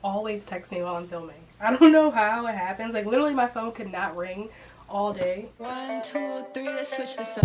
always text me while I'm filming. I don't know how it happens. Like literally my phone could not ring all day. 1, 2, 3, let's switch this up.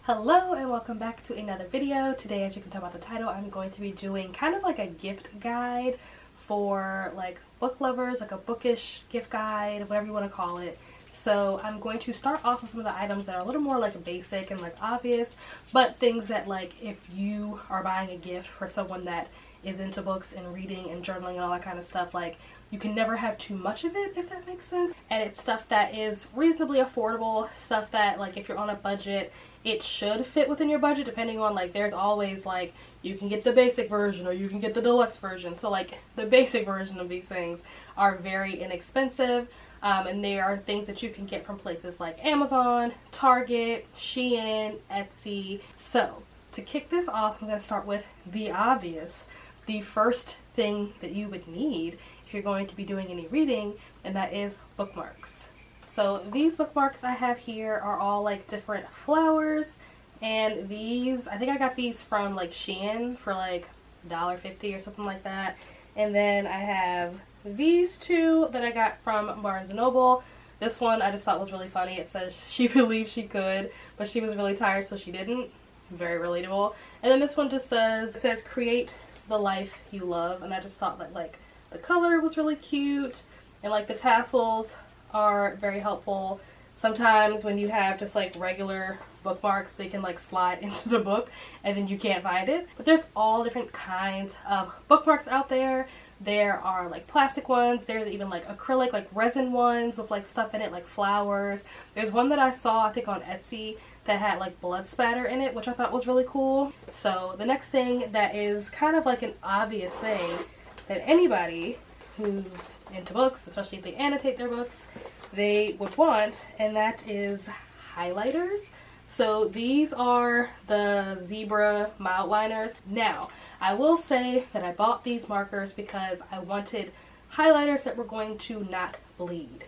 Hello and welcome back to another video. Today, as you can tell by the title, I'm going to be doing kind of like a gift guide for like book lovers, like a bookish gift guide, whatever you want to call it. So I'm going to start off with some of the items that are a little more like basic and like obvious, but things that like if you are buying a gift for someone that is into books and reading and journaling and all that kind of stuff, like you can never have too much of it, if that makes sense. And it's stuff that is reasonably affordable, stuff that like if you're on a budget, it should fit within your budget, depending on like there's always like you can get the basic version or you can get the deluxe version. So like the basic version of these things are very inexpensive, and they are things that you can get from places like Amazon, Target, Shein, Etsy. So to kick this off, I'm going to start with the obvious. The first thing that you would need if you're going to be doing any reading, and that is bookmarks. So these bookmarks I have here are all like different flowers, and these, I think I got these from like Shein for like $1.50 or something like that. And then I have these two that I got from Barnes & Noble. This one I just thought was really funny. It says she believed she could, but she was really tired so she didn't. Very relatable. And then this one just says create the life you love, and I just thought that like the color was really cute, and like the tassels are very helpful. Sometimes when you have just like regular bookmarks, they can like slide into the book and then you can't find it. But there's all different kinds of bookmarks out there. There are like plastic ones, there's even like acrylic, like resin ones with like stuff in it like flowers. There's one that I saw I think on Etsy that had like blood spatter in it, which I thought was really cool. So the next thing that is kind of like an obvious thing that anybody who's into books, especially if they annotate their books, they would want, and that is highlighters. So these are the zebra Mildliners. Now, I will say that I bought these markers because I wanted highlighters that were going to not bleed.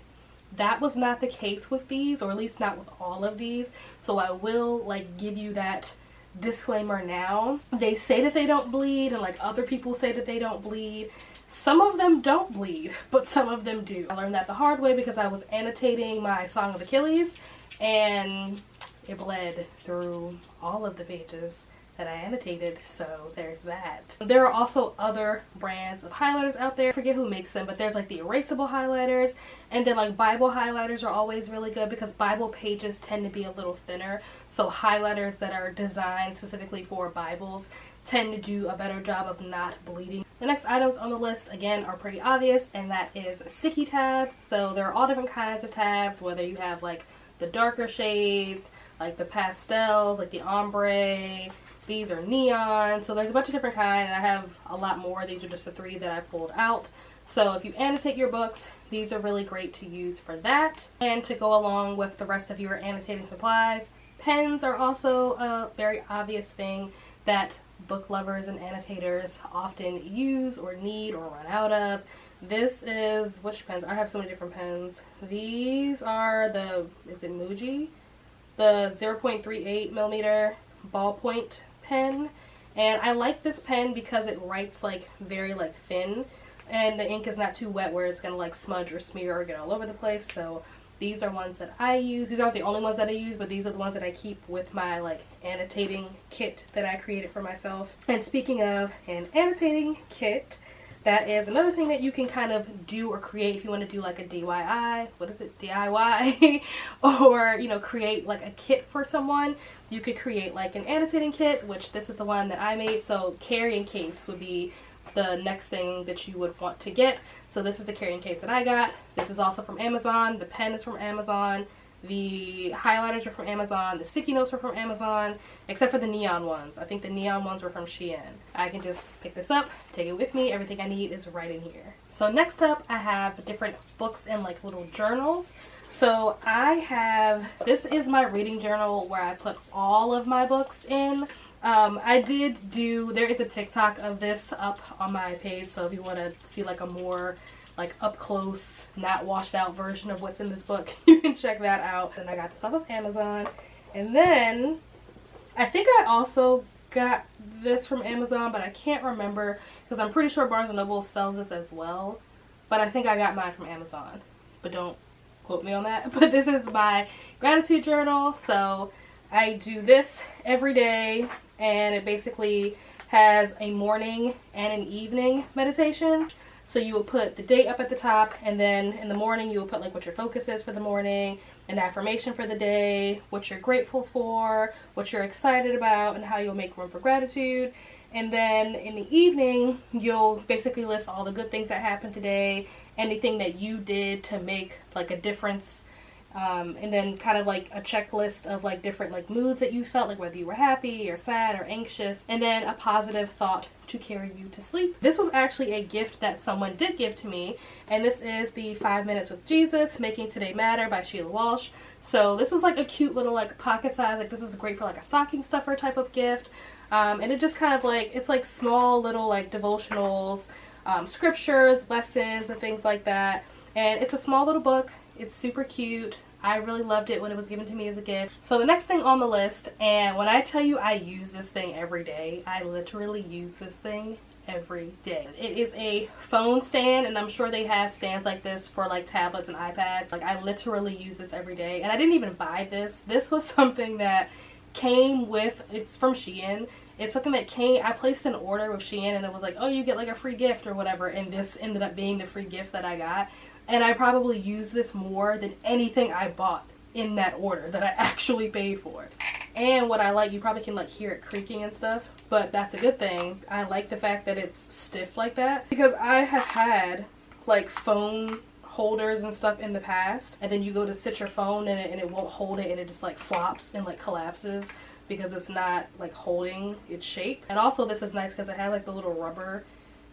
That was not the case with these, or at least not with all of these. So I will like give you that disclaimer now. They say that they don't bleed, and like other people say that they don't bleed. Some of them don't bleed, but some of them do. I learned that the hard way because I was annotating my Song of Achilles, and it bled through all of the pages that I annotated, so there's that. There are also other brands of highlighters out there. I forget who makes them, but there's like the erasable highlighters, and then like Bible highlighters are always really good because Bible pages tend to be a little thinner, so highlighters that are designed specifically for Bibles tend to do a better job of not bleeding. The next items on the list, again, are pretty obvious, and that is sticky tabs. So there are all different kinds of tabs, whether you have like the darker shades, like the pastels, like the ombre. These are neon, so there's a bunch of different kinds, and I have a lot more. These are just the 3 that I pulled out. So if you annotate your books, these are really great to use for that. And to go along with the rest of your annotating supplies, pens are also a very obvious thing that book lovers and annotators often use or need or run out of. This is, which pens? I have so many different pens. These are the, is it Muji? The 0.38 millimeter ballpoint pen, and I like this pen because it writes like very like thin, and the ink is not too wet where it's gonna like smudge or smear or get all over the place. So these are ones that I use. These aren't the only ones that I use, but these are the ones that I keep with my like annotating kit that I created for myself. And speaking of an annotating kit, that is another thing that you can kind of do or create if you want to do like a DIY, what is it, DIY, or you know, create like a kit for someone. You could create like an annotating kit, which this is the one that I made. So carrying case would be the next thing that you would want to get. So this is the carrying case that I got. This is also from Amazon. The pen is from Amazon. The highlighters are from Amazon. The sticky notes are from Amazon, except for the neon ones. I think the neon ones were from Shein. I can just pick this up, take it with me. Everything I need is right in here. So next up, I have different books and like little journals. So I have, this is my reading journal where I put all of my books in. I did do, there is a TikTok of this up on my page, so if you want to see like a more like up close, not washed out version of what's in this book, you can check that out. And I got this off of Amazon. And then I think I also got this from Amazon, but I can't remember because I'm pretty sure Barnes & Noble sells this as well. But I think I got mine from Amazon, but don't quote me on that. But this is my gratitude journal. So I do this every day, and it basically has a morning and an evening meditation. So you will put the date up at the top, and then in the morning you will put like what your focus is for the morning, an affirmation for the day, what you're grateful for, what you're excited about, and how you'll make room for gratitude. And then in the evening, you'll basically list all the good things that happened today, anything that you did to make like a difference, and then kind of like a checklist of like different like moods that you felt, like whether you were happy or sad or anxious, and then a positive thought to carry you to sleep. This was actually a gift that someone did give to me, and this is the 5 Minutes with Jesus, Making Today Matter by Sheila Walsh. So this was like a cute little like pocket size, like this is great for like a stocking stuffer type of gift. And it just kind of like, it's like small little like devotionals, scriptures, lessons, and things like that. And it's a small little book. It's super cute. I really loved it when it was given to me as a gift. So the next thing on the list, and when I tell you I use this thing every day, I literally use this thing every day. It is a phone stand, and I'm sure they have stands like this for like tablets and iPads. Like I literally use this every day, and I didn't even buy this. This was something that came with, it's from Shein. It's something that came, I placed an order with Shein, and it was like, oh, you get like a free gift or whatever, and this ended up being the free gift that I got. And I probably use this more than anything I bought in that order that I actually paid for. And what I like, you probably can like hear it creaking and stuff, but that's a good thing. I like the fact that it's stiff like that, because I have had like phone holders and stuff in the past, and then you go to sit your phone in it and it won't hold it, and it just like flops and like collapses because it's not like holding its shape. And also this is nice because it has like the little rubber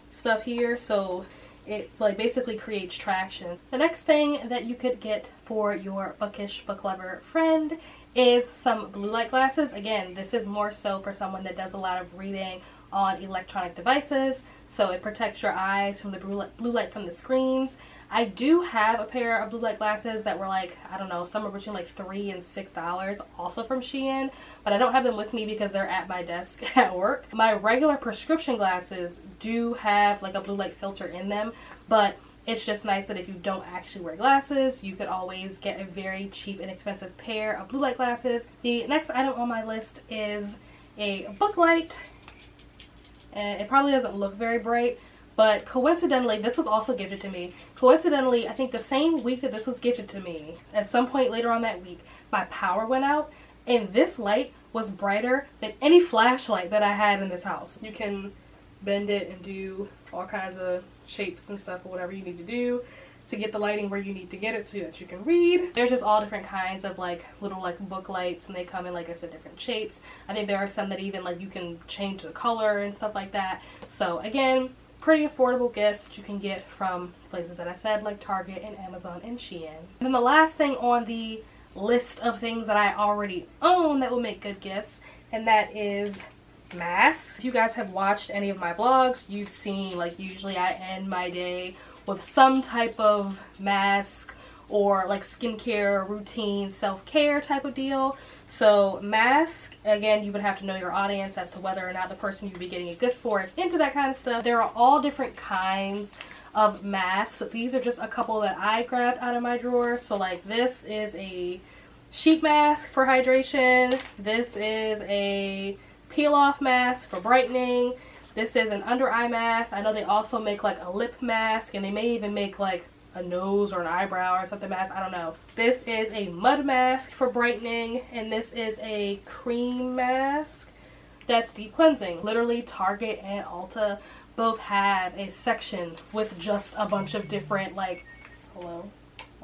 stuff here, so it like basically creates traction. The next thing that you could get for your bookish book lover friend is some blue light glasses. Again, this is more so for someone that does a lot of reading on electronic devices, so it protects your eyes from the blue light from the screens. I do have a pair of blue light glasses that were like, I don't know, somewhere between like $3 and $6, also from Shein, but I don't have them with me because they're at my desk at work. My regular prescription glasses do have like a blue light filter in them, but it's just nice that if you don't actually wear glasses, you could always get a very cheap and inexpensive pair of blue light glasses. The next item on my list is a book light, and it probably doesn't look very bright, but coincidentally, this was also gifted to me. Coincidentally, I think the same week that this was gifted to me, at some point later on that week, my power went out, and this light was brighter than any flashlight that I had in this house. You can bend it and do all kinds of shapes and stuff, or whatever you need to do to get the lighting where you need to get it so that you can read. There's just all different kinds of like little like book lights, and they come in, like I said, different shapes. I think there are some that even like you can change the color and stuff like that. So again, pretty affordable gifts that you can get from places that I said, like Target and Amazon and Shein. And then the last thing on the list of things that I already own that will make good gifts, and that is masks. If you guys have watched any of my vlogs, you've seen like usually I end my day with some type of mask or like skincare routine, self-care type of deal. So mask, again, you would have to know your audience as to whether or not the person you'd be getting a gift for is into that kind of stuff. There are all different kinds of masks. So these are just a couple that I grabbed out of my drawer. So like this is a sheet mask for hydration. This is a peel off mask for brightening. This is an under eye mask. I know they also make like a lip mask, and they may even make like a nose or an eyebrow or something mask. I don't know. This is a mud mask for brightening, and this is a cream mask that's deep cleansing. Literally Target and Ulta both have a section with just a bunch of different like, hello,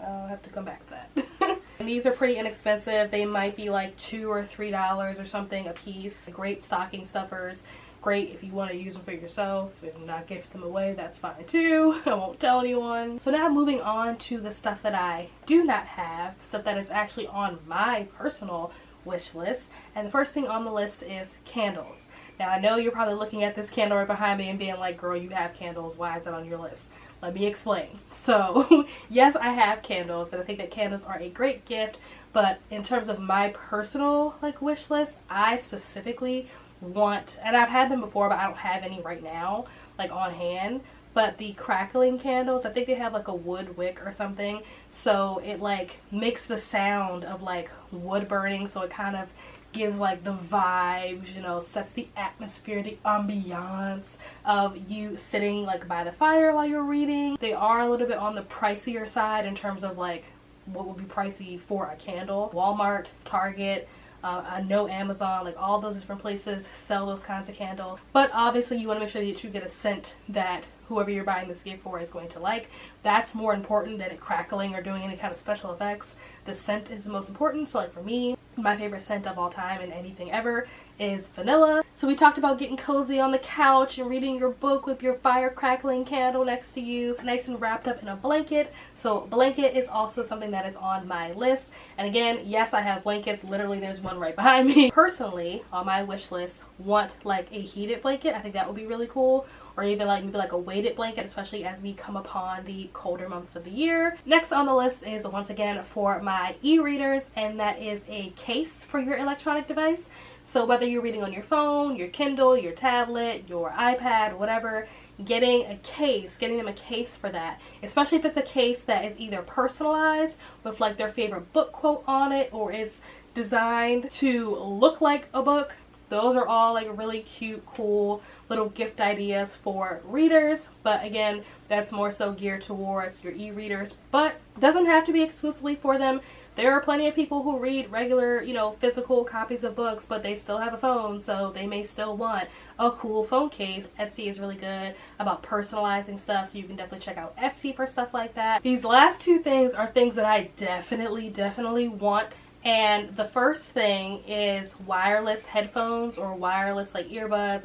I'll have to come back to that. And these are pretty inexpensive. They might be like $2 or $3 or something a piece. Great stocking stuffers. Great if you want to use them for yourself and not gift them away, that's fine too. I won't tell anyone. So now moving on to the stuff that I do not have, stuff that is actually on my personal wish list. And the first thing on the list is candles. Now I know you're probably looking at this candle right behind me and being like, girl, you have candles, why is it on your list? Let me explain. So yes, I have candles, and I think that candles are a great gift, but in terms of my personal like wish list, I specifically want, and I've had them before but I don't have any right now like on hand, but the crackling candles, I think they have like a wood wick or something, so it like makes the sound of like wood burning, so it kind of gives like the vibes, you know, sets the atmosphere, the ambiance of you sitting like by the fire while you're reading. They are a little bit on the pricier side in terms of like what would be pricey for a candle. Walmart, Target, I know Amazon, like all those different places sell those kinds of candles, but obviously you want to make sure that you get a scent that whoever you're buying this gift for is going to like. That's more important than it crackling or doing any kind of special effects. The scent is the most important. So like for me, my favorite scent of all time and anything ever is vanilla. So we talked about getting cozy on the couch and reading your book with your fire crackling candle next to you, nice and wrapped up in a blanket. So blanket is also something that is on my list. And again, yes, I have blankets. Literally there's one right behind me. Personally, on my wish list, want like a heated blanket. I think that would be really cool. Or even like maybe like a weighted blanket, especially as we come upon the colder months of the year. Next on the list is once again for my e-readers, and that is a case for your electronic device. So whether you're reading on your phone, your Kindle, your tablet, your iPad, whatever, getting them a case for that, especially if it's a case that is either personalized with like their favorite book quote on it, or it's designed to look like a book. Those are all like really cute, cool little gift ideas for readers, but again, that's more so geared towards your e-readers, but doesn't have to be exclusively for them. There are plenty of people who read regular, you know, physical copies of books, but they still have a phone, so they may still want a cool phone case. Etsy is really good about personalizing stuff, so you can definitely check out Etsy for stuff like that. These last two things are things that I definitely want. And the first thing is wireless headphones or wireless like earbuds.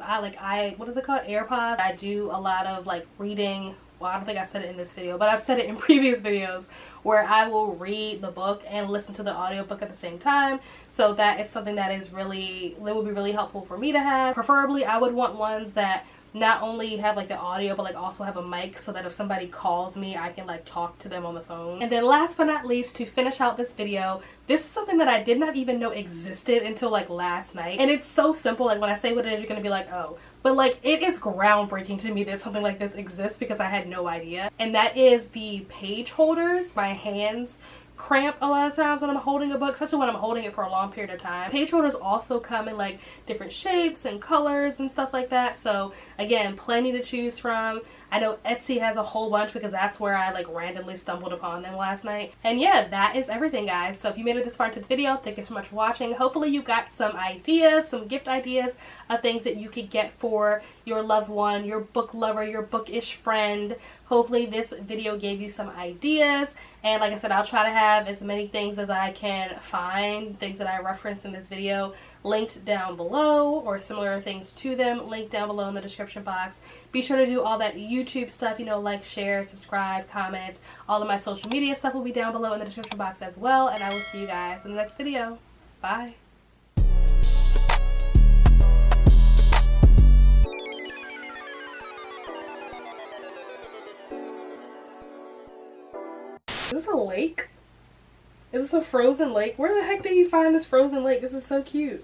What is it called? AirPods. I do a lot of like reading. Well, I don't think I said it in this video, but I've said it in previous videos where I will read the book and listen to the audiobook at the same time. So that is something that would be really helpful for me to have. Preferably, I would want ones that not only have like the audio but like also have a mic, so that if somebody calls me I can like talk to them on the phone. And then last but not least, to finish out this video, this is something that I did not even know existed until like last night, and it's so simple. Like when I say what it is, you're gonna be like, oh, but like it is groundbreaking to me that something like this exists, because I had no idea. And that is the page holders. My hands cramp a lot of times when I'm holding a book, especially when I'm holding it for a long period of time. Page holders also come in like different shapes and colors and stuff like that, so again, plenty to choose from. I know Etsy has a whole bunch because that's where I like randomly stumbled upon them last night. And yeah, that is everything, guys. So if you made it this far into the video, thank you so much for watching. Hopefully you got some ideas, some gift ideas of things that you could get for your loved one, your book lover, your bookish friend. Hopefully this video gave you some ideas, and like I said, I'll try to have as many things as I can find, things that I referenced in this video, linked down below, or similar things to them linked down below in the description box. Be sure to do all that YouTube stuff, you know, like, share, subscribe, comment. All of my social media stuff will be down below in the description box as well, and I will see you guys in the next video. Bye. Is this a lake? Is this a frozen lake? Where the heck did you find this frozen lake? This is so cute.